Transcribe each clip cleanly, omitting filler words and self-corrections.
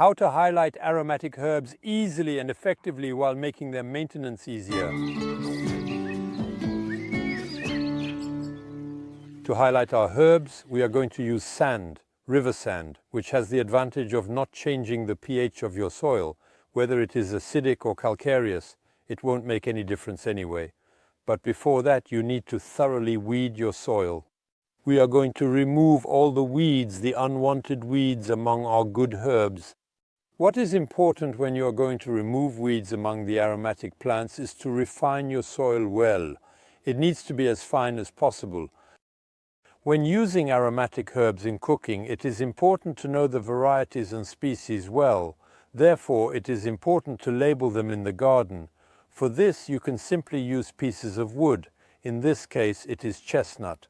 How to highlight aromatic herbs easily and effectively while making their maintenance easier. To highlight our herbs, we are going to use sand, river sand, which has the advantage of not changing the pH of your soil. Whether it is acidic or calcareous, it won't make any difference anyway. But before that, you need to thoroughly weed your soil. We are going to remove all the weeds, the unwanted weeds among our good herbs. What is important when you are going to remove weeds among the aromatic plants is to refine your soil well. It needs to be as fine as possible. When using aromatic herbs in cooking, it is important to know the varieties and species well. Therefore, it is important to label them in the garden. For this, you can simply use pieces of wood. In this case, it is chestnut.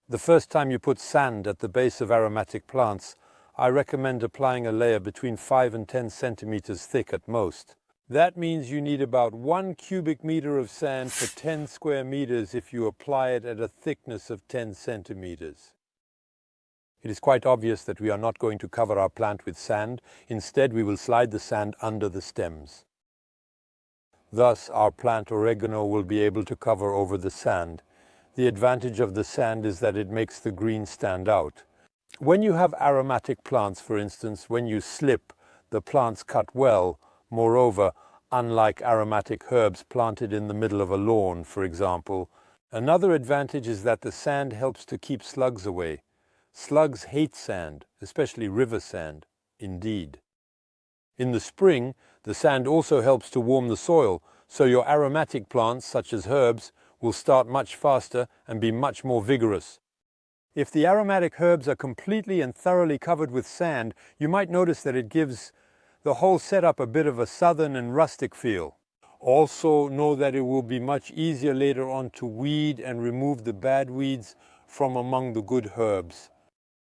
The first time you put sand at the base of aromatic plants, I recommend applying a layer between 5 and 10 centimeters thick at most. That means you need about 1 cubic meter of sand for 10 square meters if you apply it at a thickness of 10 centimeters. It is quite obvious that we are not going to cover our plant with sand. Instead, we will slide the sand under the stems. Thus, our plant oregano will be able to cover over the sand. The advantage of the sand is that it makes the green stand out. When you have aromatic plants, for instance, when you slip, the plants cut well. Moreover, unlike aromatic herbs planted in the middle of a lawn, for example, another advantage is that the sand helps to keep slugs away. Slugs hate sand, especially river sand, indeed. In the spring, the sand also helps to warm the soil, so your aromatic plants, such as herbs, will start much faster and be much more vigorous. If the aromatic herbs are completely and thoroughly covered with sand, you might notice that it gives the whole setup a bit of a southern and rustic feel. Also, know that it will be much easier later on to weed and remove the bad weeds from among the good herbs.